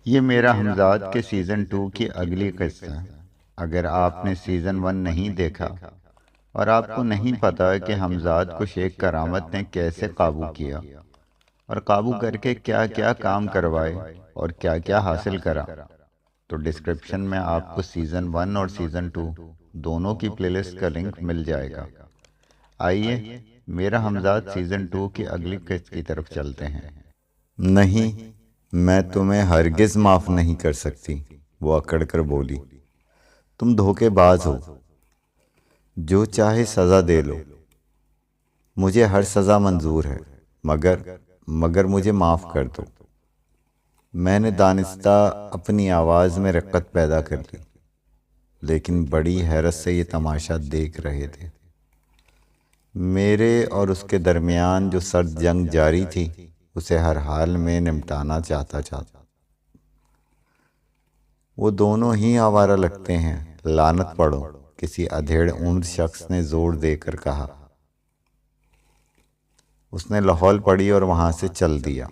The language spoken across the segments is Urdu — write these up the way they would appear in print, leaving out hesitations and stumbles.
یہ میرا ہمزاد کے سیزن 2 کی اگلی قسط ہے۔ اگر آپ نے سیزن 1 نہیں دیکھا اور آپ کو نہیں پتا کہ ہمزاد کو شیخ کرامت نے کیسے قابو کیا اور قابو کر کے کیا کیا کام کروائے اور کیا کیا حاصل کرا، تو ڈسکرپشن میں آپ کو سیزن 1 اور سیزن 2 دونوں کی پلے لسٹ کا لنک مل جائے گا۔ آئیے میرا ہمزاد سیزن 2 کی اگلی قسط کی طرف چلتے ہیں۔ نہیں، میں تمہیں ہرگز معاف نہیں کر سکتی، وہ اکڑ کر بولی۔ تم دھوکے باز ہو، جو چاہے سزا دے لو، مجھے ہر سزا منظور ہے، مگر مجھے معاف کر دو۔ میں نے دانستہ اپنی آواز میں رقت پیدا کر لی، لیکن بڑی حیرت سے یہ تماشا دیکھ رہے تھے۔ میرے اور اس کے درمیان جو سرد جنگ جاری تھی، اسے ہر حال میں نمٹانا چاہتا۔ وہ دونوں ہی آوارہ لگتے ہیں، لعنت پڑو، کسی ادھیڑ عمر شخص نے زور دے کر کہا۔ اس نے لاہور پڑی اور وہاں سے چل دیا۔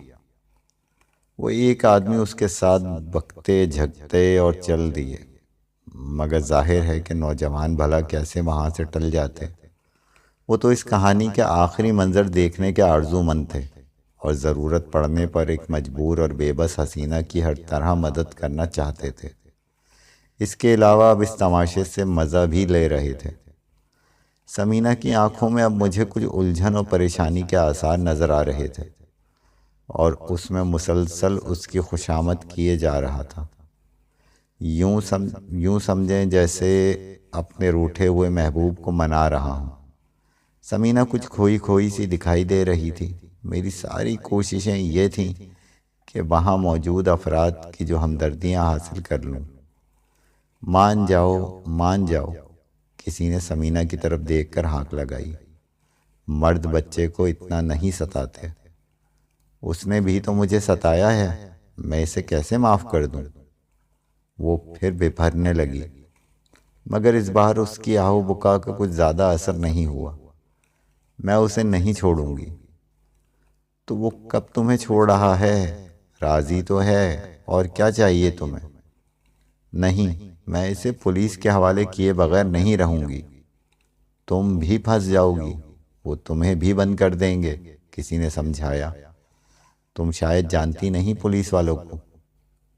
وہ ایک آدمی اس کے ساتھ بکتے جھکتے اور چل دیے، مگر ظاہر ہے کہ نوجوان بھلا کیسے وہاں سے ٹل جاتے۔ وہ تو اس کہانی کے آخری منظر دیکھنے کے آرزو مند تھے اور ضرورت پڑنے پر ایک مجبور اور بے بس حسینہ کی ہر طرح مدد کرنا چاہتے تھے۔ اس کے علاوہ اب اس تماشے سے مزہ بھی لے رہے تھے۔ ثمینہ کی آنکھوں میں اب مجھے کچھ الجھن اور پریشانی کے آثار نظر آ رہے تھے، اور اس میں مسلسل اس کی خوشامد کیے جا رہا تھا۔ یوں سمجھیں جیسے اپنے روٹھے ہوئے محبوب کو منا رہا ہوں۔ ثمینہ کچھ کھوئی کھوئی سی دکھائی دے رہی تھی۔ میری ساری کوششیں یہ تھیں کہ وہاں موجود افراد کی جو ہمدردیاں حاصل کر لوں۔ مان جاؤ، کسی نے ثمینہ کی طرف دیکھ کر ہانک لگائی۔ مرد بچے کو اتنا نہیں ستاتے۔ اس نے بھی تو مجھے ستایا ہے، میں اسے کیسے معاف کر دوں؟ وہ پھر بپھرنے لگی، مگر اس بار اس کی آہو بکا کا کچھ زیادہ اثر نہیں ہوا۔ میں اسے نہیں چھوڑوں گی۔ تو وہ کب تمہیں چھوڑ رہا ہے؟ راضی تو ہے، اور کیا چاہیے تمہیں؟ نہیں، میں اسے پولیس کے حوالے کیے بغیر نہیں رہوں گی۔ تم بھی پھنس جاؤ گی، وہ تمہیں بھی بند کر دیں گے، کسی نے سمجھایا۔ تم شاید جانتی نہیں پولیس والوں کو۔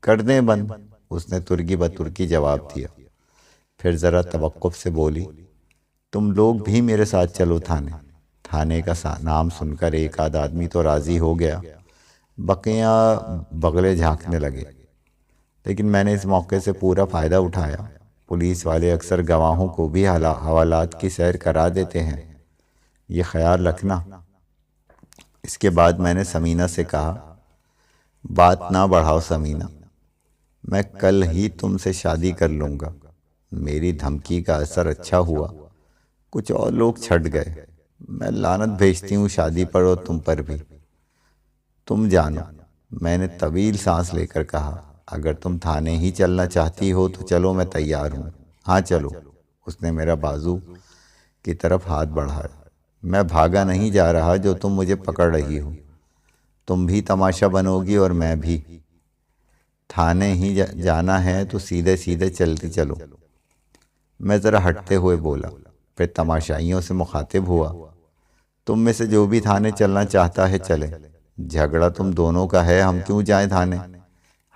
کر دیں بند، اس نے ترکی بترکی جواب دیا۔ پھر ذرا توقف سے بولی، تم لوگ بھی میرے ساتھ چلو تھانے کا نام سن کر ایک آدھ آدمی تو راضی ہو گیا، بقیہ بغلے جھانکنے لگے، لیکن میں نے اس موقع سے پورا فائدہ اٹھایا۔ پولیس والے اکثر گواہوں کو بھی حوالات کی سیر کرا دیتے ہیں، یہ خیال رکھنا۔ اس کے بعد میں نے ثمینہ سے کہا، بات نہ بڑھاؤ ثمینہ، میں کل ہی تم سے شادی کر لوں گا۔ میری دھمکی کا اثر اچھا ہوا، کچھ اور لوگ چھٹ گئے۔ میں لعنت بھیجتی ہوں شادی پر اور تم پر بھی۔ تم جانو، میں نے طویل سانس لے کر کہا، اگر تم تھانے ہی چلنا چاہتی ہو تو چلو، میں تیار ہوں۔ ہاں چلو۔ اس نے میرا بازو کی طرف ہاتھ بڑھایا۔ میں بھاگا نہیں جا رہا جو تم مجھے پکڑ رہی ہو۔ تم بھی تماشا بنو گی اور میں بھی۔ تھانے ہی جانا ہے تو سیدھے سیدھے چلتی چلو۔ میں ذرا ہٹتے ہوئے بولا، پھر تماشائیوں سے مخاطب ہوا، تم میں سے جو بھی تھانے چلنا چاہتا ہے چلے، جھگڑا تم دونوں کا ہے، ہم کیوں جائیں تھانے؟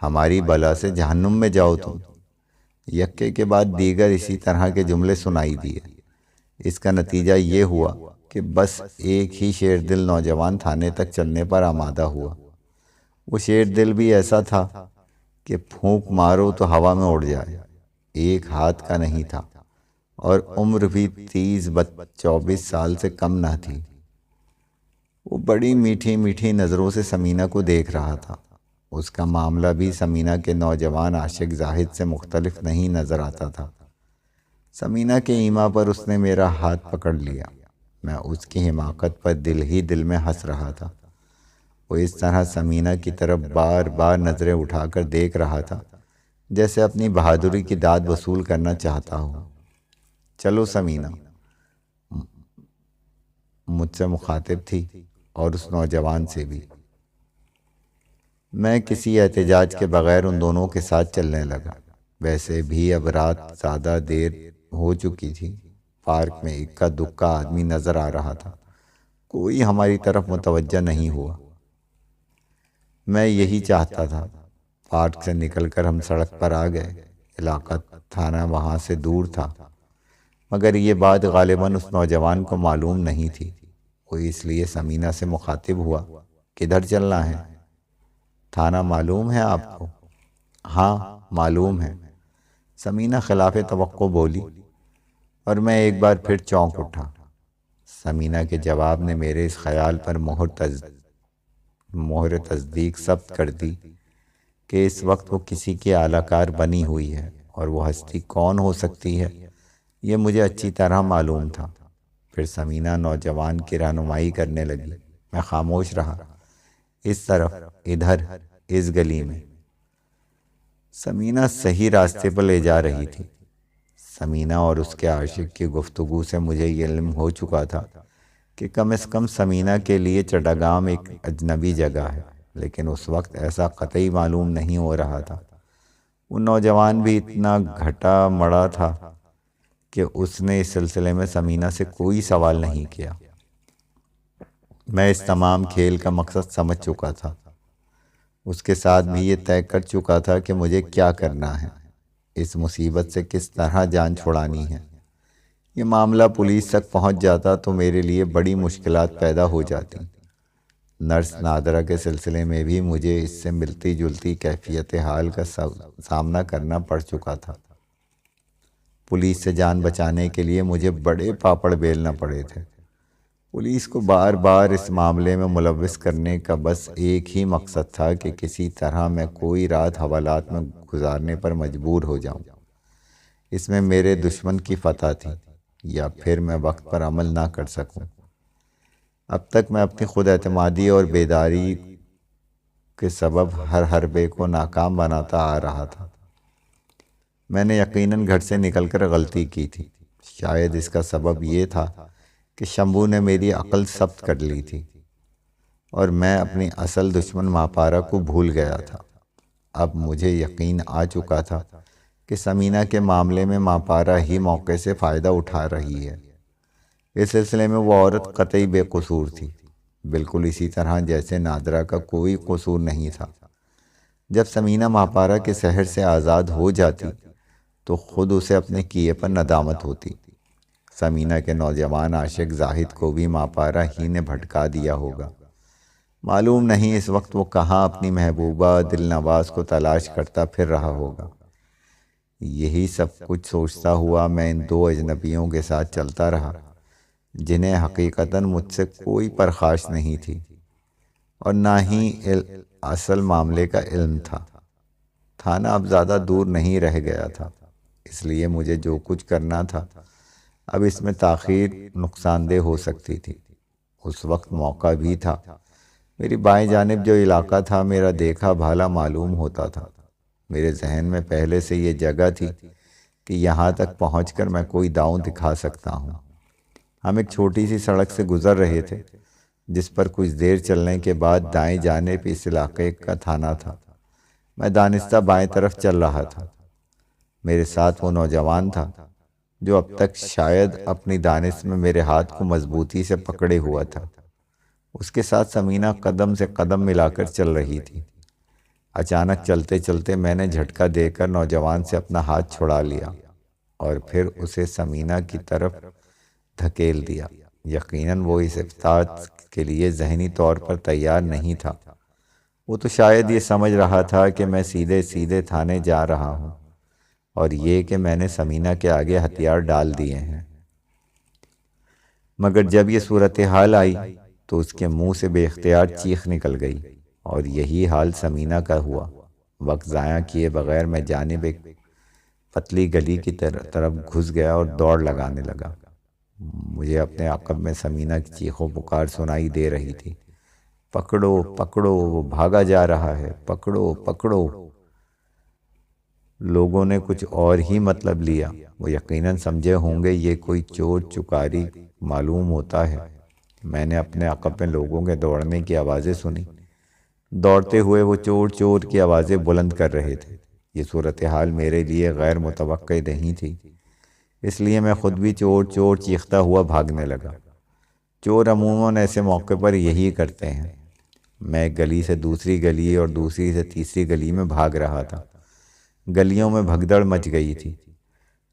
ہماری بلا سے جہنم میں جاؤ تم۔ یکے کے بعد دیگر اسی طرح کے جملے سنائی دیے۔ اس کا نتیجہ یہ ہوا کہ بس ایک ہی شیر دل نوجوان تھانے تک چلنے پر آمادہ ہوا۔ وہ شیر دل بھی ایسا تھا کہ پھونک مارو تو ہوا میں اڑ جائے، ایک ہاتھ کا نہیں تھا، اور عمر بھی 30-24 سال سے کم نہ تھی۔ وہ بڑی میٹھی میٹھی نظروں سے ثمینہ کو دیکھ رہا تھا۔ اس کا معاملہ بھی ثمینہ کے نوجوان عاشق زاہد سے مختلف نہیں نظر آتا تھا۔ ثمینہ کے ایما پر اس نے میرا ہاتھ پکڑ لیا۔ میں اس کی حماقت پر دل ہی دل میں ہنس رہا تھا۔ وہ اس طرح ثمینہ کی طرف بار بار نظریں اٹھا کر دیکھ رہا تھا جیسے اپنی بہادری کی داد وصول کرنا چاہتا ہو۔ چلو ثمینہ، مجھ سے مخاطب تھی اور اس نوجوان سے بھی۔ میں کسی احتجاج کے بغیر ان دونوں کے ساتھ چلنے لگا۔ ویسے بھی اب رات زیادہ دیر ہو چکی تھی۔ پارک میں اکا دکا آدمی نظر آ رہا تھا، کوئی ہماری طرف متوجہ نہیں ہوا۔ میں یہی چاہتا تھا۔ پارک سے نکل کر ہم سڑک پر آ گئے۔ علاقہ تھانہ وہاں سے دور تھا، مگر یہ بات غالباً اس نوجوان کو معلوم نہیں تھی۔ وہ اس لیے ثمینہ سے مخاطب ہوا، کدھر چلنا ہے؟ تھانہ معلوم ہے آپ کو؟ ہاں معلوم ہے، ثمینہ خلاف توقع بولی، اور میں ایک بار پھر چونک اٹھا۔ ثمینہ کے جواب نے میرے اس خیال پر مہر تصدیق ثبت کر دی کہ اس وقت وہ کسی کی اعلی کار بنی ہوئی ہے، اور وہ ہستی کون ہو سکتی ہے یہ مجھے اچھی طرح معلوم تھا۔ پھر ثمینہ نوجوان کی رہنمائی کرنے لگی۔ میں خاموش رہا۔ اس طرف، ادھر، اس گلی میں۔ ثمینہ صحیح راستے پر لے جا رہی تھی۔ ثمینہ اور اس کے عاشق کی گفتگو سے مجھے یہ علم ہو چکا تھا کہ کم از کم ثمینہ کے لیے چٹاگام ایک اجنبی جگہ ہے، لیکن اس وقت ایسا قطعی معلوم نہیں ہو رہا تھا۔ وہ نوجوان بھی اتنا گھٹا مڑا تھا کہ اس نے اس سلسلے میں ثمینہ سے کوئی سوال نہیں کیا۔ میں اس تمام کھیل کا مقصد سمجھ چکا تھا۔ اس کے ساتھ بھی یہ طے کر چکا تھا کہ مجھے کیا کرنا ہے، اس مصیبت سے کس طرح جان چھڑانی ہے۔ یہ معاملہ پولیس تک پہنچ جاتا تو میرے لیے بڑی مشکلات پیدا ہو جاتی۔ نرس نادرہ کے سلسلے میں بھی مجھے اس سے ملتی جلتی کیفیت حال کا سامنا کرنا پڑ چکا تھا۔ پولیس سے جان بچانے کے لیے مجھے بڑے پاپڑ بیلنا پڑے تھے۔ پولیس کو بار بار اس معاملے میں ملوث کرنے کا بس ایک ہی مقصد تھا کہ کسی طرح میں کوئی رات حوالات میں گزارنے پر مجبور ہو جاؤں۔ اس میں میرے دشمن کی فتح تھی، یا پھر میں وقت پر عمل نہ کر سکوں۔ اب تک میں اپنی خود اعتمادی اور بیداری کے سبب ہر حربے کو ناکام بناتا آ رہا تھا۔ میں نے یقیناً گھر سے نکل کر غلطی کی تھی۔ شاید اس کا سبب یہ تھا کہ شمبھو نے میری عقل ضبط کر لی تھی، اور میں اپنی اصل دشمن ماپارا کو بھول گیا تھا۔ اب مجھے یقین آ چکا تھا کہ ثمینہ کے معاملے میں ماپارا ہی موقع سے فائدہ اٹھا رہی ہے۔ اس سلسلے میں وہ عورت قطعی بے قصور تھی، بالکل اسی طرح جیسے نادرہ کا کوئی قصور نہیں تھا۔ جب ثمینہ ماپارا کے سحر سے آزاد ہو جاتی تو خود اسے اپنے کیے پر ندامت ہوتی۔ ثمینہ کے نوجوان عاشق زاہد کو بھی ماپارا ہی نے بھٹکا دیا ہوگا۔ معلوم نہیں اس وقت وہ کہاں اپنی محبوبہ دل نواز کو تلاش کرتا پھر رہا ہوگا۔ یہی سب کچھ سوچتا ہوا میں ان دو اجنبیوں کے ساتھ چلتا رہا، جنہیں حقیقتاً مجھ سے کوئی پرخاش نہیں تھی، اور نہ ہی اصل معاملے کا علم تھا۔ تھانہ اب زیادہ دور نہیں رہ گیا تھا، اس لیے مجھے جو کچھ کرنا تھا اب اس میں تاخیر نقصان دہ ہو سکتی تھی۔ اس وقت موقع بھی تھا۔ میری بائیں جانب جو علاقہ تھا میرا دیکھا بھالا معلوم ہوتا تھا۔ میرے ذہن میں پہلے سے یہ جگہ تھی کہ یہاں تک پہنچ کر میں کوئی داؤں دکھا سکتا ہوں۔ ہم ایک چھوٹی سی سڑک سے گزر رہے تھے، جس پر کچھ دیر چلنے کے بعد دائیں جانب اس علاقے کا تھانہ تھا۔ میں دانستہ بائیں طرف چل رہا تھا۔ میرے ساتھ وہ نوجوان تھا جو اب تک شاید اپنی دانش میں میرے ہاتھ کو مضبوطی سے پکڑے ہوا تھا۔ اس کے ساتھ ثمینہ قدم سے قدم ملا کر چل رہی تھی۔ اچانک چلتے چلتے میں نے جھٹکا دے کر نوجوان سے اپنا ہاتھ چھڑا لیا، اور پھر اسے ثمینہ کی طرف دھکیل دیا۔ یقیناً وہ اس افتاد کے لیے ذہنی طور پر تیار نہیں تھا۔ وہ تو شاید یہ سمجھ رہا تھا کہ میں سیدھے سیدھے تھانے جا رہا ہوں، اور یہ کہ میں نے ثمینہ کے آگے ہتھیار ڈال دیے ہیں۔ مگر جب یہ صورتحال آئی تو اس کے منہ سے بے اختیار چیخ نکل گئی، اور یہی حال ثمینہ کا ہوا۔ وقت ضائع کیے بغیر میں جانب ایک پتلی گلی کی طرف گھس گیا اور دوڑ لگانے لگا۔ مجھے اپنے عقب میں ثمینہ کی چیخ و پکار سنائی دے رہی تھی، پکڑو پکڑو، وہ بھاگا جا رہا ہے، پکڑو پکڑو۔ لوگوں نے کچھ اور ہی مطلب لیا۔ وہ یقیناً سمجھے ہوں گے یہ کوئی چور چکاری معلوم ہوتا ہے۔ میں نے اپنے عقب میں لوگوں کے دوڑنے کی آوازیں سنی۔ دوڑتے ہوئے وہ چور چور کی آوازیں بلند کر رہے تھے۔ یہ صورتحال میرے لیے غیر متوقع نہیں تھی، اس لیے میں خود بھی چور چور چیختا ہوا بھاگنے لگا۔ چور عموماً ایسے موقع پر یہی کرتے ہیں۔ میں ایک گلی سے دوسری گلی اور دوسری سے تیسری گلی میں بھاگ رہا تھا۔ گلیوں میں بھگدڑ مچ گئی تھی۔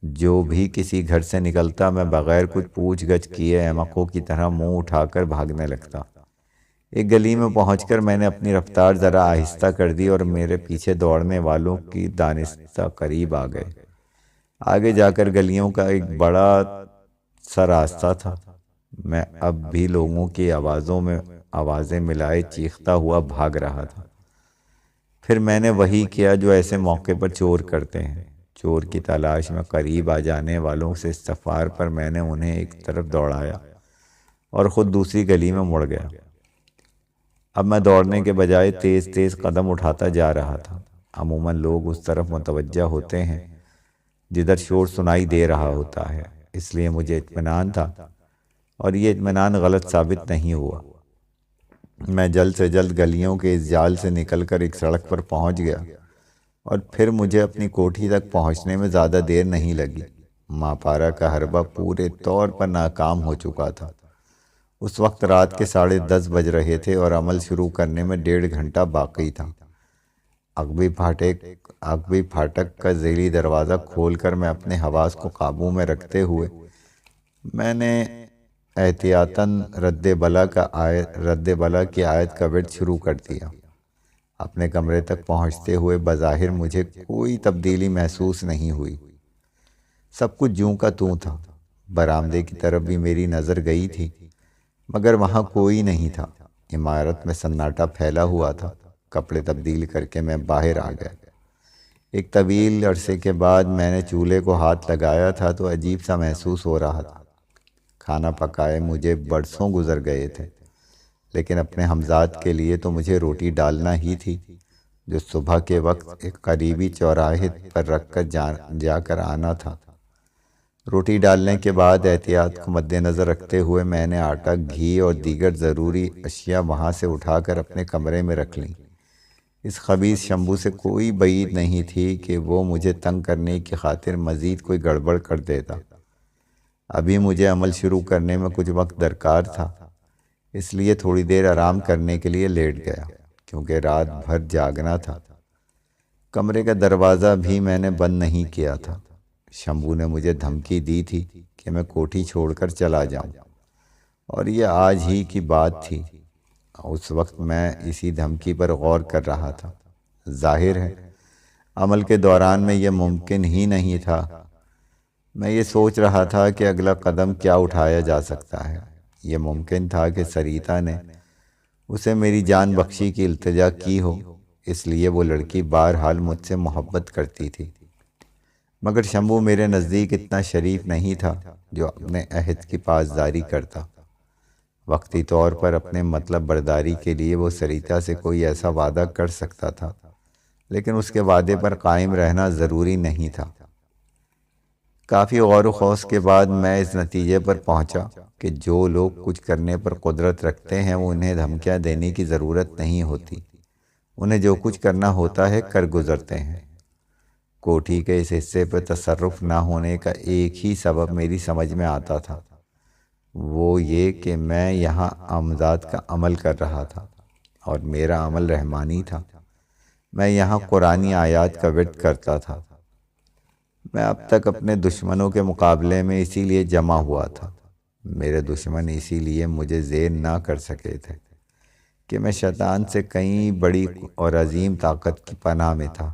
جو بھی کسی گھر سے نکلتا میں بغیر کچھ پوچھ گچھ کیے احمقوں کی طرح منہ اٹھا کر بھاگنے لگتا۔ ایک گلی میں پہنچ کر میں نے اپنی رفتار ذرا آہستہ کر دی اور میرے پیچھے دوڑنے والوں کی دانستہ قریب آ گئے۔ آگے جا کر گلیوں کا ایک بڑا سا راستہ تھا۔ میں اب بھی لوگوں کی آوازیں ملائے چیختا ہوا بھاگ رہا تھا۔ پھر میں نے وہی کیا جو ایسے موقع پر چور کرتے ہیں۔ چور کی تلاش میں قریب آ جانے والوں سے استفار پر میں نے انہیں ایک طرف دوڑایا اور خود دوسری گلی میں مڑ گیا۔ اب میں دوڑنے کے بجائے تیز تیز قدم اٹھاتا جا رہا تھا۔ عموماً لوگ اس طرف متوجہ ہوتے ہیں جدھر شور سنائی دے رہا ہوتا ہے، اس لیے مجھے اطمینان تھا، اور یہ اطمینان غلط ثابت نہیں ہوا۔ میں جلد سے جلد گلیوں کے اس جال سے نکل کر ایک سڑک پر پہنچ گیا، اور پھر مجھے اپنی کوٹھی تک پہنچنے میں زیادہ دیر نہیں لگی۔ ماپارا کا حربہ پورے طور پر ناکام ہو چکا تھا۔ اس وقت رات کے 10:30 بج رہے تھے اور عمل شروع کرنے میں 1.5 گھنٹہ باقی تھا۔ عقبی پھاٹک کا ذیلی دروازہ کھول کر میں اپنے حواس کو قابو میں رکھتے ہوئے میں نے احتیاطاً رد بلا کی آیت کا ورد شروع کر دیا۔ اپنے کمرے تک پہنچتے ہوئے بظاہر مجھے کوئی تبدیلی محسوس نہیں ہوئی۔ سب کچھ جوں کا توں تھا۔ برآمدے کی طرف بھی میری نظر گئی تھی، مگر وہاں کوئی نہیں تھا۔ عمارت میں سناٹا پھیلا ہوا تھا۔ کپڑے تبدیل کر کے میں باہر آ گیا۔ ایک طویل عرصے کے بعد میں نے چولہے کو ہاتھ لگایا تھا تو عجیب سا محسوس ہو رہا تھا۔ کھانا پکائے مجھے برسوں گزر گئے تھے، لیکن اپنے ہمزاد کے لیے تو مجھے روٹی ڈالنا ہی تھی، جو صبح کے وقت ایک قریبی چوراہے پر رکھ کر جا کر آنا تھا۔ روٹی ڈالنے کے بعد احتیاط کو مد نظر رکھتے ہوئے میں نے آٹا، گھی اور دیگر ضروری اشیاء وہاں سے اٹھا کر اپنے کمرے میں رکھ لیں۔ اس خبیث شمبو سے کوئی بعید نہیں تھی کہ وہ مجھے تنگ کرنے کی خاطر مزید کوئی گڑبڑ کر دیتا۔ ابھی مجھے عمل شروع کرنے میں کچھ وقت درکار تھا، اس لیے تھوڑی دیر آرام کرنے کے لیے لیٹ گیا، کیونکہ رات بھر جاگنا تھا۔ کمرے کا دروازہ بھی میں نے بند نہیں کیا تھا۔ شمبو نے مجھے دھمکی دی تھی کہ میں کوٹھی چھوڑ کر چلا جاؤں، اور یہ آج ہی کی بات تھی۔ اس وقت میں اسی دھمکی پر غور کر رہا تھا۔ ظاہر ہے عمل کے دوران میں یہ ممکن ہی نہیں تھا۔ میں یہ سوچ رہا تھا کہ اگلا قدم کیا اٹھایا جا سکتا ہے۔ یہ ممکن تھا کہ سریتا نے اسے میری جان بخشی کی التجا کی ہو، اس لیے وہ لڑکی بہرحال مجھ سے محبت کرتی تھی۔ مگر شمبو میرے نزدیک اتنا شریف نہیں تھا جو اپنے عہد کی پاسداری کرتا۔ وقتی طور پر اپنے مطلب برداری کے لیے وہ سریتا سے کوئی ایسا وعدہ کر سکتا تھا، لیکن اس کے وعدے پر قائم رہنا ضروری نہیں تھا۔ کافی غور و خوض کے بعد میں اس نتیجے پر پہنچا کہ جو لوگ کچھ کرنے پر قدرت رکھتے ہیں وہ انہیں دھمکیاں دینے کی ضرورت نہیں ہوتی۔ انہیں جو کچھ کرنا ہوتا ہے کر گزرتے ہیں۔ کوٹھی کے اس حصے پر تصرف نہ ہونے کا ایک ہی سبب میری سمجھ میں آتا تھا، وہ یہ کہ میں یہاں امداد کا عمل کر رہا تھا، اور میرا عمل رحمانی تھا۔ میں یہاں قرآنی آیات کا ورد کرتا تھا۔ میں اب تک اپنے دشمنوں کے مقابلے میں اسی لیے جمع ہوا تھا۔ میرے دشمن اسی لیے مجھے زیر نہ کر سکے تھے کہ میں شیطان سے کئی بڑی اور عظیم طاقت کی پناہ میں تھا۔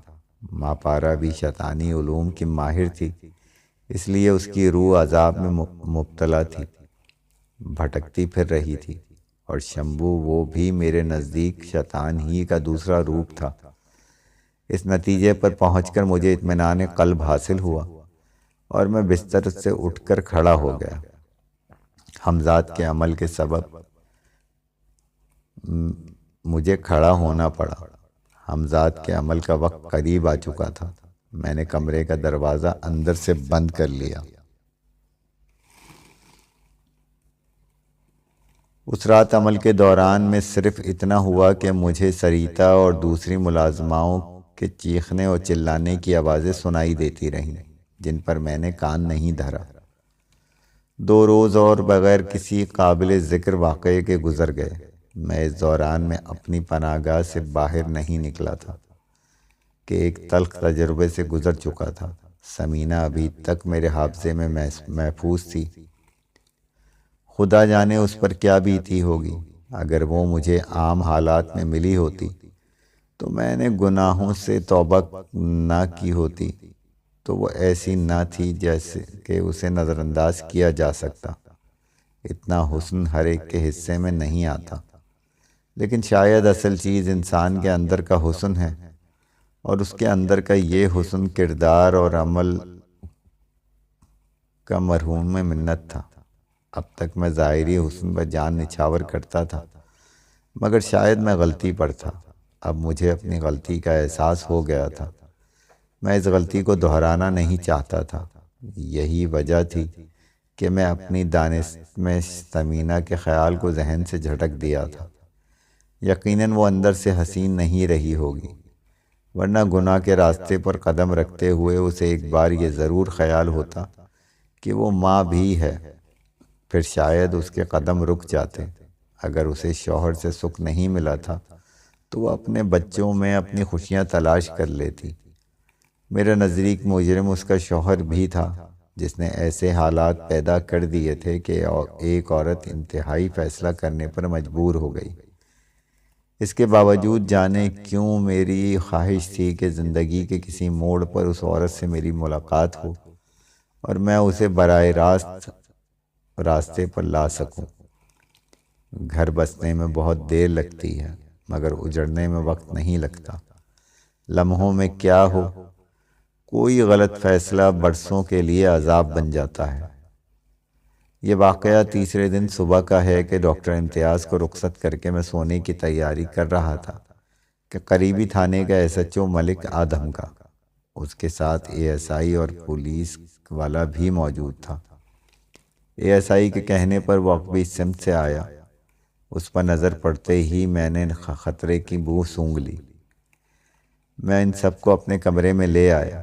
ماپارا بھی شیطانی علوم کی ماہر تھی، اس لیے اس کی روح عذاب میں مبتلا تھی، بھٹکتی پھر رہی تھی، اور شمبو وہ بھی میرے نزدیک شیطان ہی کا دوسرا روپ تھا۔ اس نتیجے پر پہنچ کر مجھے اطمینان قلب حاصل ہوا، اور میں بستر سے اٹھ کر کھڑا ہو گیا۔ حمزاد کے عمل کے سبب مجھے کھڑا ہونا پڑا۔ حمزاد کے عمل کا وقت قریب آ چکا تھا۔ میں نے کمرے کا دروازہ اندر سے بند کر لیا۔ اس رات عمل کے دوران میں صرف اتنا ہوا کہ مجھے سریتا اور دوسری ملازماؤں کے چیخنے اور چلانے کی آوازیں سنائی دیتی رہیں، جن پر میں نے کان نہیں دھرا۔ 2 روز اور بغیر کسی قابل ذکر واقعے کے گزر گئے۔ میں اس دوران میں اپنی پناہ گاہ سے باہر نہیں نکلا تھا کہ ایک تلخ تجربے سے گزر چکا تھا۔ سمینہ ابھی تک میرے حافظے میں محفوظ تھی۔ خدا جانے اس پر کیا بیتی ہوگی۔ اگر وہ مجھے عام حالات میں ملی ہوتی تو میں نے گناہوں سے توبہ نہ کی ہوتی، تو وہ ایسی نہ تھی جیسے کہ اسے نظر انداز کیا جا سکتا۔ اتنا حسن ہر ایک کے حصے میں نہیں آتا، لیکن شاید اصل چیز انسان کے اندر کا حسن ہے، اور اس کے اندر کا یہ حسن کردار اور عمل کا مرہون میں منت تھا۔ اب تک میں ظاہری حسن پر جان نچھاور کرتا تھا، مگر شاید میں غلطی پر تھا۔ اب مجھے اپنی غلطی کا احساس ہو گیا تھا۔ میں اس غلطی کو دہرانا نہیں چاہتا تھا۔ یہی وجہ تھی کہ میں اپنی دانست میں سمینہ کے خیال کو ذہن سے جھٹک دیا تھا۔ یقیناً وہ اندر سے حسین نہیں رہی ہوگی، ورنہ گناہ کے راستے پر قدم رکھتے ہوئے اسے ایک بار یہ ضرور خیال ہوتا کہ وہ ماں بھی ہے، پھر شاید اس کے قدم رک جاتے۔ اگر اسے شوہر سے سکھ نہیں ملا تھا تو وہ اپنے بچوں میں اپنی خوشیاں تلاش کر لیتی۔ میرا نزدیک مجرم اس کا شوہر بھی تھا، جس نے ایسے حالات پیدا کر دیے تھے کہ ایک عورت انتہائی فیصلہ کرنے پر مجبور ہو گئی۔ اس کے باوجود جانے کیوں میری خواہش تھی کہ زندگی کے کسی موڑ پر اس عورت سے میری ملاقات ہو اور میں اسے براہ راست راستے پر لا سکوں۔ گھر بسنے میں بہت دیر لگتی ہے، مگر اجڑنے میں وقت نہیں لگتا۔ لمحوں میں کیا ہو، کوئی غلط فیصلہ برسوں کے لیے عذاب بن جاتا ہے۔ یہ واقعہ تیسرے دن صبح کا ہے کہ ڈاکٹر امتیاز کو رخصت کر کے میں سونے کی تیاری کر رہا تھا کہ قریبی تھانے کا SHO ملک آدم کا، اس کے ساتھ ASI اور پولیس والا بھی موجود تھا۔ ASI کے کہنے پر وہ عقبی سمت سے آیا۔ اس پر نظر پڑتے ہی میں نے خطرے کی بو سونگھ لی۔ میں ان سب کو اپنے کمرے میں لے آیا۔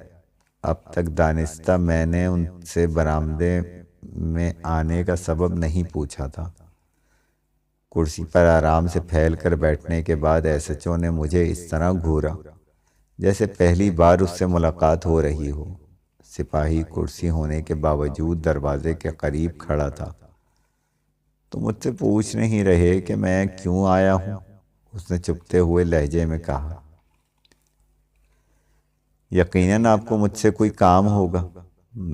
اب تک دانستہ میں نے ان سے برآمدے میں آنے کا سبب نہیں پوچھا تھا۔ کرسی پر آرام سے پھیل کر بیٹھنے کے بعد SHO نے مجھے اس طرح گھورا جیسے پہلی بار اس سے ملاقات ہو رہی ہو۔ سپاہی کرسی ہونے کے باوجود دروازے کے قریب کھڑا تھا۔ تو مجھ سے پوچھ نہیں رہے کہ میں کیوں آیا ہوں؟ اس نے چپتے ہوئے لہجے میں کہا۔ یقیناً آپ کو مجھ سے کوئی کام ہوگا۔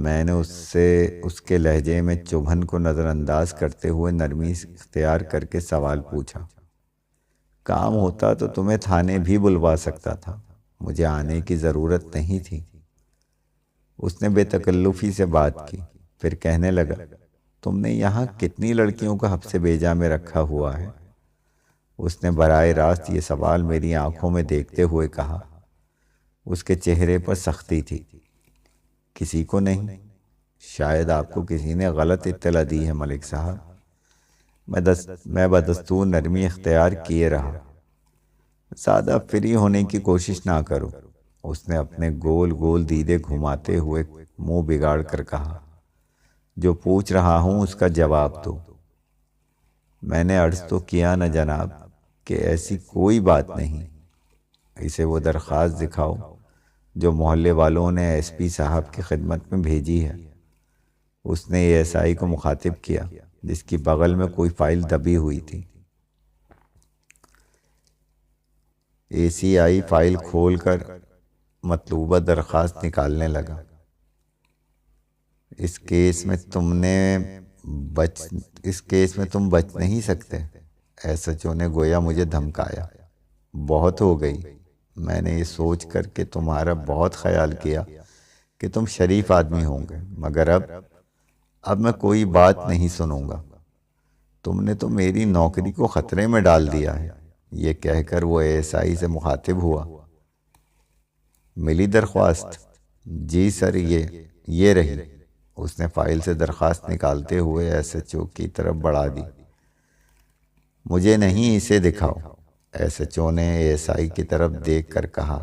میں نے اس سے اس کے لہجے میں چبھن کو نظر انداز کرتے ہوئے نرمی اختیار کر کے سوال پوچھا۔ کام ہوتا تو تمہیں تھانے بھی بلوا سکتا تھا، مجھے آنے کی ضرورت نہیں تھی۔ اس نے بے تکلفی سے بات کی، پھر کہنے لگا، تم نے یہاں کتنی لڑکیوں کو حبس بیجا میں رکھا ہوا ہے؟ اس نے براہ راست یہ سوال میری آنکھوں میں دیکھتے ہوئے کہا۔ اس کے چہرے پر سختی تھی۔ کسی کو نہیں۔ شاید آپ کو کسی نے غلط اطلاع دی ہے ملک صاحب۔ میں بدستور نرمی اختیار کیے رہا۔ زیادہ فری ہونے کی کوشش نہ کرو، اس نے اپنے گول گول دیدے گھماتے ہوئے منہ بگاڑ کر کہا۔ جو پوچھ رہا ہوں اس کا جواب دو۔ میں نے عرض تو کیا نا جناب کہ ایسی کوئی بات نہیں۔ اسے وہ درخواست دکھاؤ جو محلے والوں نے SP صاحب کی خدمت میں بھیجی ہے۔ اس نے ASI کو مخاطب کیا جس کی بغل میں کوئی فائل دبی ہوئی تھی۔ ACI فائل کھول کر مطلوبہ درخواست نکالنے لگا۔ اس کیس میں تم بچ نہیں سکتے، SHO نے گویا مجھے دھمکایا۔ بہت ہو گئی۔ میں نے یہ سوچ کر کہ تمہارا بہت خیال کیا کہ تم شریف آدمی ہوں گے، مگر اب میں کوئی بات نہیں سنوں گا۔ تم نے تو میری نوکری کو خطرے میں ڈال دیا ہے۔ یہ کہہ کر وہ ASI سے مخاطب ہوا۔ ملی درخواست؟ جی سر، یہ رہی۔ اس نے فائل سے درخواست نکالتے ہوئے SHO کی طرف بڑھا دی۔ مجھے نہیں، اسے دکھاؤ۔ ایس ایچ او نے ASI کی طرف دیکھ کر کہا۔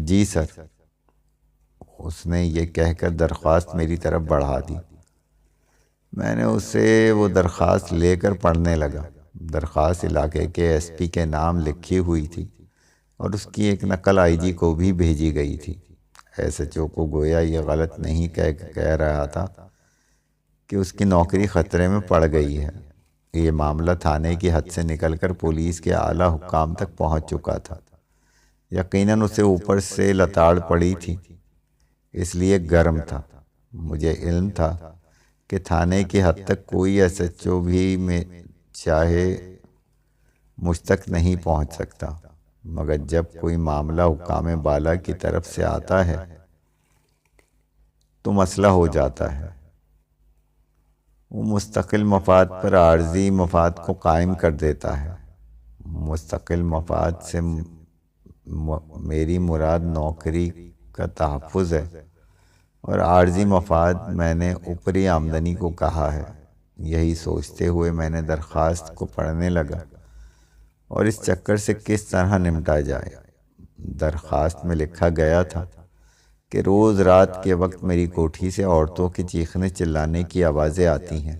جی سر۔ اس نے یہ کہہ کر درخواست میری طرف بڑھا دی۔ میں نے اسے وہ درخواست لے کر پڑھنے لگا۔ درخواست علاقے کے SP کے نام لکھی ہوئی تھی اور اس کی ایک نقل IG کو بھی بھیجی گئی تھی۔ SHO کو گویا یہ غلط نہیں کہہ رہا تھا کہ اس کی نوکری خطرے میں پڑ گئی ہے۔ یہ معاملہ تھانے کی حد سے نکل کر پولیس کے اعلیٰ حکام تک پہنچ چکا تھا۔ یقیناً اسے اوپر سے لتاڑ پڑی تھی، اس لیے گرم تھا۔ مجھے علم تھا کہ تھانے کی حد تک کوئی SHO بھی میں چاہے مجھ تک نہیں پہنچ سکتا، مگر جب کوئی معاملہ حکام بالا کی طرف سے آتا ہے تو مسئلہ ہو جاتا ہے۔ وہ مستقل مفاد پر عارضی مفاد کو قائم کر دیتا ہے۔ مستقل مفاد سے میری مراد نوکری کا تحفظ ہے، اور عارضی مفاد میں نے اوپری آمدنی کو کہا ہے۔ یہی سوچتے ہوئے میں نے درخواست کو پڑھنے لگا اور اس چکر سے کس طرح نمٹا جائے۔ درخواست میں لکھا گیا تھا کہ روز رات کے وقت میری کوٹھی سے عورتوں کے چیخنے چلانے کی آوازیں آتی ہیں،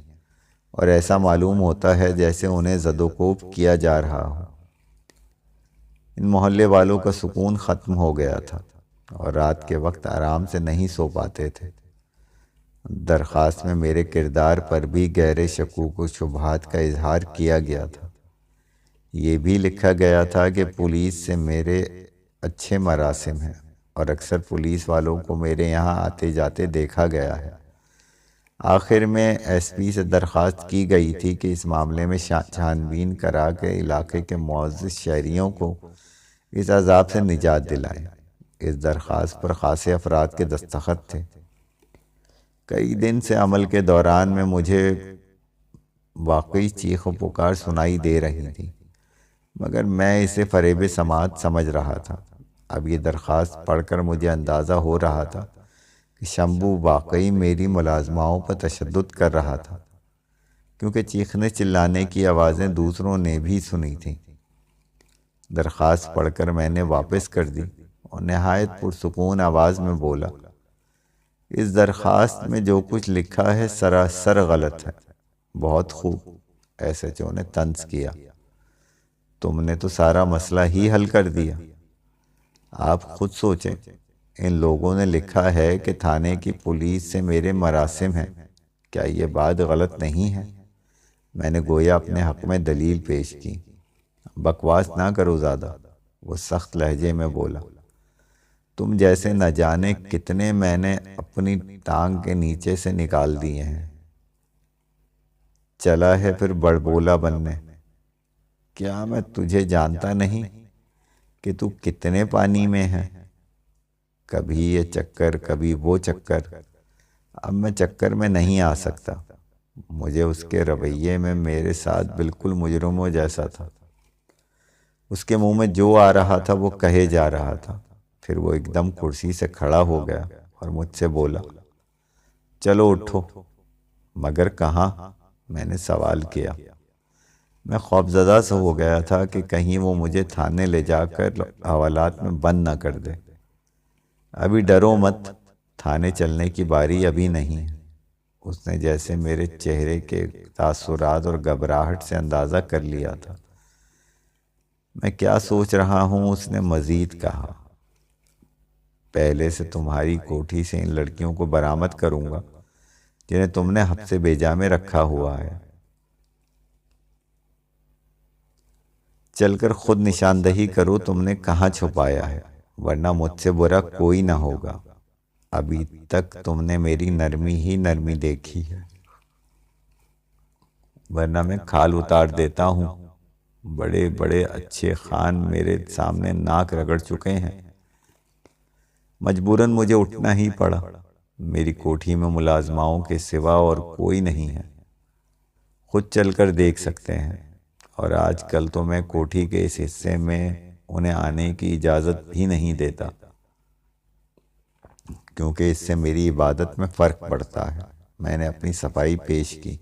اور ایسا معلوم ہوتا ہے جیسے انہیں زد و کوب کیا جا رہا ہو۔ ان محلے والوں کا سکون ختم ہو گیا تھا اور رات کے وقت آرام سے نہیں سو پاتے تھے۔ درخواست میں میرے کردار پر بھی گہرے شکوک و شبہات کا اظہار کیا گیا تھا۔ یہ بھی لکھا گیا تھا کہ پولیس سے میرے اچھے مراسم ہیں اور اکثر پولیس والوں کو میرے یہاں آتے جاتے دیکھا گیا ہے۔ آخر میں SP سے درخواست کی گئی تھی کہ اس معاملے میں چھان بین کرا کے علاقے کے معزز شہریوں کو اس عذاب سے نجات دلائیں۔ اس درخواست پر خاصے افراد کے دستخط تھے۔ کئی دن سے عمل کے دوران میں مجھے واقعی چیخ و پکار سنائی دے رہی تھی، مگر میں اسے فریب سماعت سمجھ رہا تھا۔ اب یہ درخواست پڑھ کر مجھے اندازہ ہو رہا تھا کہ شمبو واقعی میری ملازماؤں پر تشدد کر رہا تھا، کیونکہ چیخنے چلانے کی آوازیں دوسروں نے بھی سنی تھیں۔ درخواست پڑھ کر میں نے واپس کر دی اور نہایت پرسکون آواز میں بولا، اس درخواست میں جو کچھ لکھا ہے سراسر غلط ہے۔ بہت خوب، SHO نے طنز کیا، تم نے تو سارا مسئلہ ہی حل کر دیا۔ آپ خود سوچیں، ان لوگوں نے لکھا ہے کہ تھانے کی پولیس سے میرے مراسم ہیں۔ کیا یہ بات غلط نہیں ہے؟ میں نے گویا اپنے حق میں دلیل پیش کی۔ بکواس نہ کرو زیادہ، وہ سخت لہجے میں بولا، تم جیسے نہ جانے کتنے میں نے اپنی ٹانگ کے نیچے سے نکال دیے ہیں۔ چلا ہے پھر بڑبولا بننے۔ کیا میں تجھے جانتا نہیں کہ تو کتنے پانی میں ہے؟ کبھی یہ چکر، کبھی وہ چکر۔ اب میں چکر میں نہیں آ سکتا۔ مجھے اس کے رویے میں میرے ساتھ بالکل مجرموں جیسا تھا۔ اس کے منہ میں جو آ رہا تھا وہ کہے جا رہا تھا۔ پھر وہ ایک دم کرسی سے کھڑا ہو گیا اور مجھ سے بولا، چلو اٹھو۔ مگر کہاں؟ میں نے سوال کیا۔ میں خوفزدہ سا ہو گیا تھا کہ کہیں وہ مجھے تھانے لے جا کر حوالات میں بند نہ کر دے۔ ابھی ڈرو مت، تھانے چلنے کی باری ابھی نہیں ہے۔ اس نے جیسے میرے چہرے کے تاثرات اور گھبراہٹ سے اندازہ کر لیا تھا میں کیا سوچ رہا ہوں۔ اس نے مزید کہا، پہلے سے تمہاری کوٹھی سے ان لڑکیوں کو برآمد کروں گا جنہیں تم نے حبس بیجا میں رکھا ہوا ہے۔ چل کر خود نشاندہی کرو تم نے کہاں چھپایا ہے، ورنہ مجھ سے برا کوئی نہ ہوگا۔ ابھی تک تم نے میری نرمی ہی نرمی دیکھی ہے، ورنہ میں کھال اتار دیتا ہوں۔ بڑے بڑے اچھے خان میرے سامنے ناک رگڑ چکے ہیں۔ مجبوراً مجھے اٹھنا ہی پڑا۔ میری کوٹھی میں ملازماؤں کے سوا اور کوئی نہیں ہے، خود چل کر دیکھ سکتے ہیں۔ اور آج کل تو میں کوٹھی کے اس حصے میں انہیں آنے کی اجازت بھی نہیں دیتا، کیونکہ اس سے میری عبادت میں فرق پڑتا ہے۔ میں نے اپنی صفائی پیش کی۔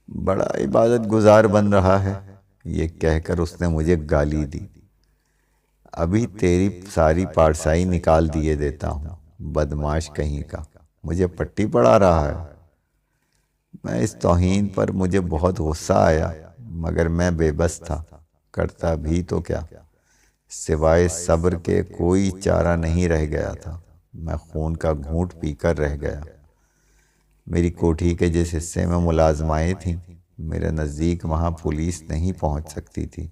بڑا عبادت گزار بن رہا ہے، یہ کہہ کر اس نے مجھے گالی دی۔ ابھی تیری ساری پارسائی نکال دیے دیتا ہوں، بدماش کہیں کا، مجھے پٹی پڑھا رہا ہے۔ میں اس توہین پر مجھے بہت غصہ آیا، مگر میں بے بس تھا، کرتا بھی تو کیا، سوائے صبر کے کوئی چارہ نہیں رہ گیا تھا۔ میں خون کا گھونٹ پی کر رہ گیا۔ میری کوٹھی کے جس حصے میں ملازمائیں تھیں، میرے نزدیک وہاں پولیس نہیں پہنچ سکتی تھی،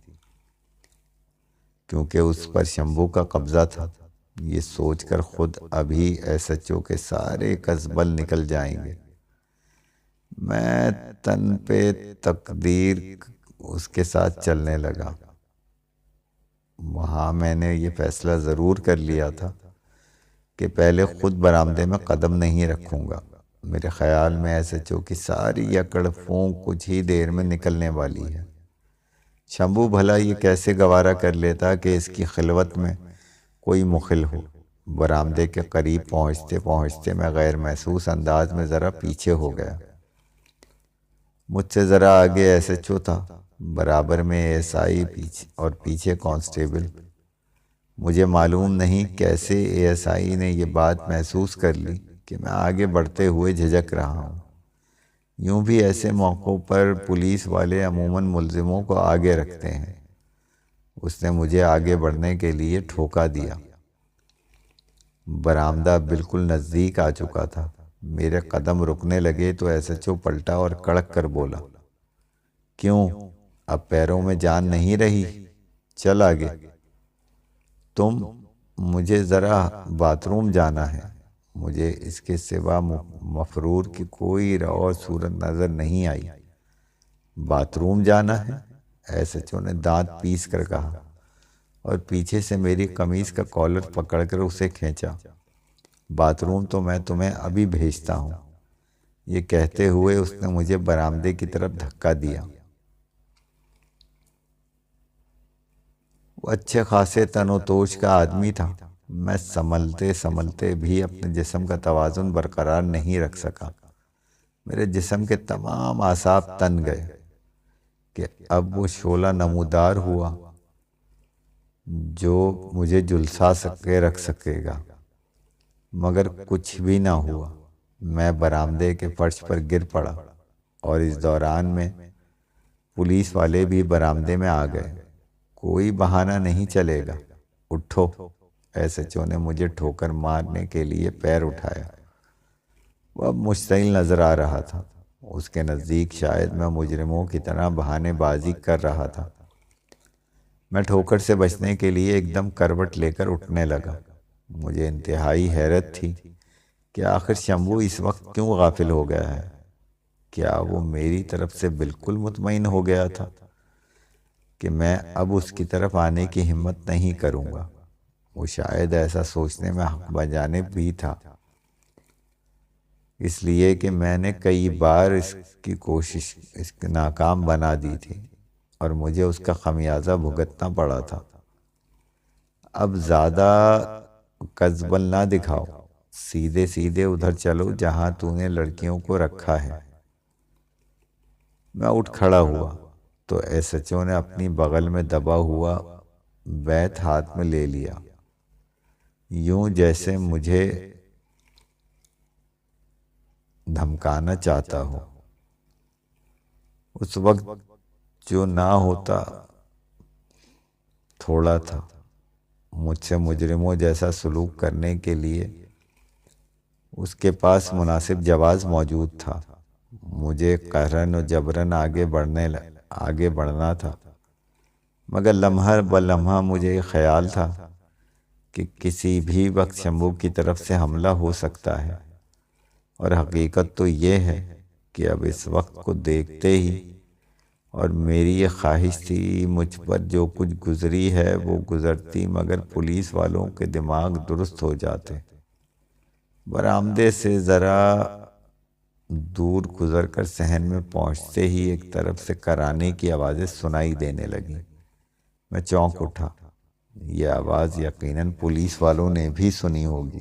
کیونکہ اس پر شمبھو کا قبضہ تھا۔ یہ سوچ کر خود ابھی ایس ایچ او کے سارے کسبل نکل جائیں گے۔ میں تن پہ تقدیر اس کے ساتھ چلنے لگا۔ وہاں میں نے یہ فیصلہ ضرور کر لیا تھا کہ پہلے خود برآمدے میں قدم نہیں رکھوں گا۔ میرے خیال میں ایس ایچ او کی ساری یکڑ پھونک کچھ ہی دیر میں نکلنے والی ہے۔ شمبھو بھلا یہ کیسے گوارا کر لیتا کہ اس کی خلوت میں کوئی مخل ہو۔ برآمدے کے قریب پہنچتے پہنچتے میں غیر محسوس انداز میں ذرا پیچھے ہو گیا۔ مجھ سے ذرا آگے ایس ایچ او تھا، برابر میں ایس آئی اور پیچھے کانسٹیبل۔ مجھے معلوم نہیں کیسے اے ایس آئی نے یہ بات محسوس کر لی کہ میں آگے بڑھتے ہوئے جھجک رہا ہوں۔ یوں بھی ایسے موقعوں پر پولیس والے عموماً ملزموں کو آگے رکھتے ہیں۔ اس نے مجھے آگے بڑھنے کے لیے ٹھوکا دیا۔ برآمدہ بالکل نزدیک آ چکا تھا۔ میرے قدم رکنے لگے تو ایس ایچ او پلٹا اور کڑک کر بولا، کیوں اب پیروں میں جان نہیں رہی؟ چل آگے۔ تم، مجھے ذرا باتھ روم جانا ہے۔ مجھے اس کے سوا مفرور کی کوئی اور صورت نظر نہیں آئی۔ باتھ روم جانا ہے؟ ایس ایچ او نے دانت پیس کر کہا اور پیچھے سے میری قمیض کا کالر پکڑ کر اسے کھینچا۔ باتھ روم تو میں تمہیں ابھی بھیجتا ہوں۔ یہ کہتے ہوئے اس نے مجھے برآمدے کی طرف دھکا دیا۔ وہ اچھے خاصے تن و توش کا آدمی تھا۔ میں سنبھلتے سنبھلتے بھی اپنے جسم کا توازن برقرار نہیں رکھ سکا۔ میرے جسم کے تمام اعصاب تن گئے کہ اب وہ شعلہ نمودار ہوا جو مجھے جھلسا سکے رکھ سکے گا، مگر کچھ بھی نہ ہوا۔ میں برآمدے کے فرش پر گر پڑا اور اس دوران میں پولیس والے بھی برآمدے میں آ گئے۔ کوئی بہانہ نہیں چلے گا، اٹھو۔ ایس ایچ او نے مجھے ٹھوکر مارنے کے لیے پیر اٹھایا۔ وہ اب مشتعل نظر آ رہا تھا۔ اس کے نزدیک شاید میں مجرموں کی طرح بہانے بازی کر رہا تھا۔ میں ٹھوکر سے بچنے کے لیے ایک دم کروٹ لے کر اٹھنے لگا۔ مجھے انتہائی حیرت تھی کہ آخر شمبھو اس وقت کیوں غافل ہو گیا ہے۔ کیا وہ میری طرف سے بالکل مطمئن ہو گیا تھا کہ میں اب اس کی طرف آنے کی ہمت نہیں کروں گا؟ وہ شاید ایسا سوچنے میں حق بجانب بھی تھا، اس لیے کہ میں نے کئی بار اس کی کوشش ناکام بنا دی تھی اور مجھے اس کا خمیازہ بھگتنا پڑا تھا۔ اب زیادہ کذبل نہ دکھاؤ، سیدھے سیدھے ادھر چلو جہاں تو نے لڑکیوں کو رکھا ہے۔ میں اٹھ کھڑا ہوا تو ایس ایچ او نے اپنی بغل میں دبا ہوا بیت ہاتھ میں لے لیا، یوں جیسے مجھے دھمکانا چاہتا ہو۔ اس وقت جو نہ ہوتا تھوڑا تھا۔ مجھ سے مجرموں جیسا سلوک کرنے کے لیے اس کے پاس مناسب جواز موجود تھا۔ مجھے قہراً و جبراً آگے بڑھنا تھا، مگر لمحہ بلمحہ مجھے یہ خیال تھا کہ کسی بھی وقت شمبھو کی طرف سے حملہ ہو سکتا ہے، اور حقیقت تو یہ ہے کہ اب اس وقت کو دیکھتے ہی، اور میری یہ خواہش تھی، مجھ پر جو کچھ گزری ہے وہ گزرتی مگر پولیس والوں کے دماغ درست ہو جاتے۔ برآمدے سے ذرا دور گزر کر صحن میں پہنچتے ہی ایک طرف سے کرانے کی آوازیں سنائی دینے لگیں۔ میں چونک اٹھا۔ یہ آواز یقیناً پولیس والوں نے بھی سنی ہوگی۔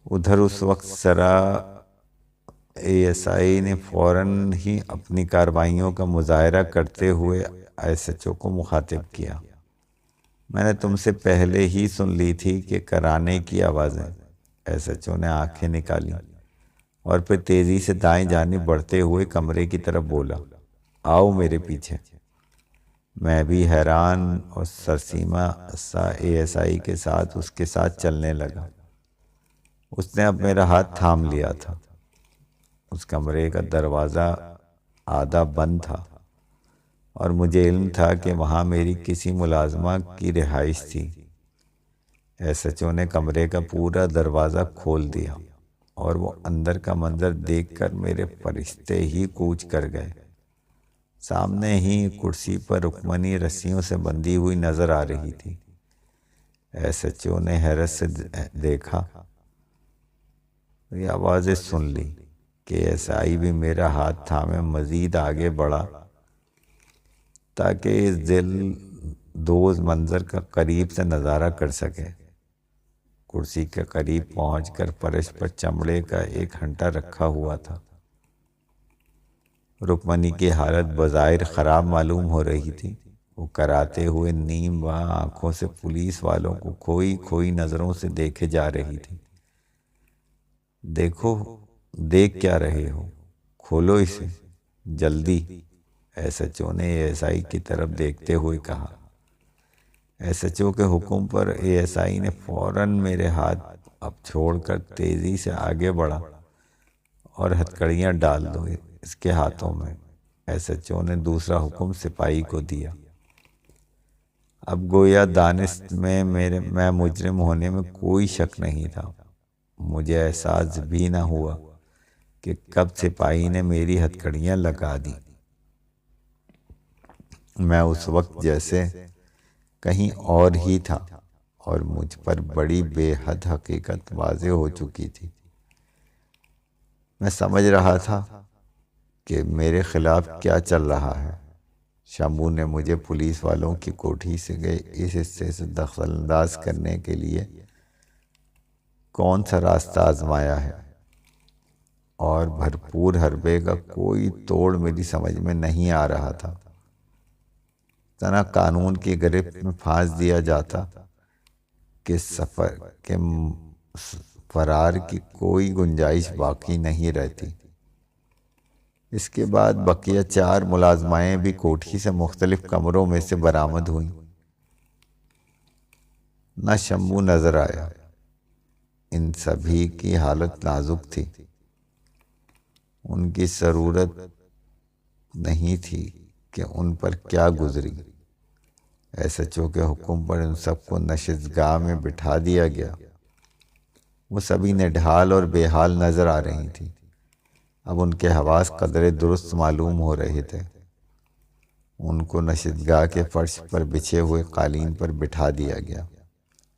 ادھر اس وقت سرا ASI نے فوراً ہی اپنی کارروائیوں کا مظاہرہ کرتے ہوئے SHO کو مخاطب کیا۔ میں نے تم سے پہلے ہی سن لی تھی کہ کرانے کی آوازیں۔ SHO نے آنکھیں نکالی اور پھر تیزی سے دائیں جانب بڑھتے ہوئے کمرے کی طرف بولا، آؤ میرے پیچھے۔ میں بھی حیران اور سرسیمہ سا ASI کے ساتھ اس کے ساتھ چلنے لگا۔ اس نے اب میرا ہاتھ تھام لیا تھا۔ اس کمرے کا دروازہ آدھا بند تھا اور مجھے علم تھا کہ وہاں میری کسی ملازمہ کی رہائش تھی۔ SHO نے کمرے کا پورا دروازہ کھول دیا اور وہ اندر کا منظر دیکھ کر میرے فرشتے ہی کوچ کر گئے۔ سامنے ہی کرسی پر رکمنی رسیوں سے بندھی ہوئی نظر آ رہی تھی۔ SHO نے حیرت سے دیکھا، یہ آوازیں سن لی کہ ASI بھی میرا ہاتھ تھامے مزید آگے بڑھا تاکہ اس دل دوز منظر کا قریب سے نظارہ کر سکے۔ کرسی کے قریب پہنچ کر فرش پر چمڑے کا ایک ہنٹا رکھا ہوا تھا۔ رکمنی کی حالت بظاہر خراب معلوم ہو رہی تھی۔ وہ کراتے ہوئے نیم باں آنکھوں سے پولیس والوں کو کھوئی کھوئی نظروں سے دیکھے جا رہی تھی۔ دیکھو، دیکھ کیا رہے ہو؟ کھولو اسے، جلدی، SHO نے ASI کی طرف دیکھتے ہوئے کہا۔ SHO کے حکم پر ASI نے فوراً میرے ہاتھ اب چھوڑ کر تیزی سے آگے بڑھا اور ہتھکڑیاں ڈال دو اس کے ہاتھوں میں۔ SHO نے دوسرا حکم سپاہی کو دیا۔ اب گویا دانست میں میں مجرم ہونے میں کوئی شک نہیں تھا۔ مجھے احساس بھی نہ ہوا کہ کب سپاہی نے میری ہتھکڑیاں لگا دی۔ میں اس وقت جیسے کہیں اور ہی تھا اور مجھ پر بڑی بے حد حقیقت واضح ہو چکی تھی۔ میں سمجھ رہا تھا کہ میرے خلاف کیا چل رہا ہے۔ شمبو نے مجھے پولیس والوں کی کوٹھی سے گئے اس حصے سے دخل انداز کرنے کے لیے کون سا راستہ آزمایا ہے، اور بھرپور حربے کا کوئی توڑ میری سمجھ میں نہیں آ رہا تھا۔ طرح قانون کی گرفت میں پھانس دیا جاتا کہ فرار کی کوئی گنجائش باقی نہیں رہتی۔ اس کے بعد بقیہ 4 ملازمائیں بھی کوٹھی سے مختلف کمروں میں سے برآمد ہوئیں۔ نہ شمبو نظر آیا۔ ان سبھی کی حالت نازک تھی۔ ان کی ضرورت نہیں تھی کہ ان پر کیا گزری۔ SHO کے حکم پر ان سب کو نشستگاہ میں بٹھا دیا گیا۔ وہ سبھی نڈھال اور بے حال نظر آ رہی تھیں۔ اب ان کے حواس قدرے درست معلوم ہو رہے تھے۔ ان کو نشستگاہ کے فرش پر بچھے ہوئے قالین پر بٹھا دیا گیا۔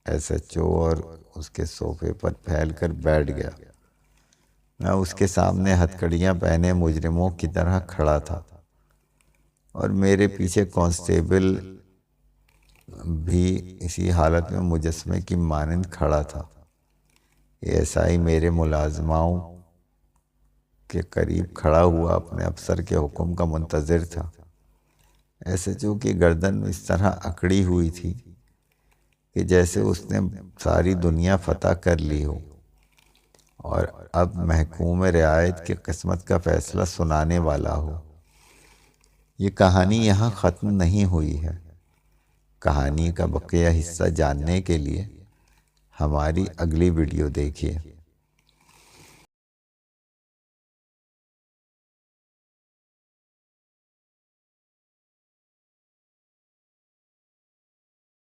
SHO اور اس کے صوفے پر پھیل کر بیٹھ گیا۔ میں اس کے سامنے ہتھکڑیاں پہنے مجرموں کی طرح کھڑا تھا اور میرے پیچھے کانسٹیبل بھی اسی حالت میں مجسمے کی مانند کھڑا تھا۔ ASI میرے ملازماؤں کے قریب کھڑا ہوا اپنے افسر کے حکم کا منتظر تھا۔ SHO کی گردن اس طرح اکڑی ہوئی تھی کہ جیسے اس نے ساری دنیا فتح کر لی ہو اور اب محکوم رعایت کی قسمت کا فیصلہ سنانے والا ہو۔ یہ کہانی یہاں ختم نہیں ہوئی ہے۔ کہانی کا بقیہ حصہ جاننے کے لیے ہماری اگلی ویڈیو دیکھیے۔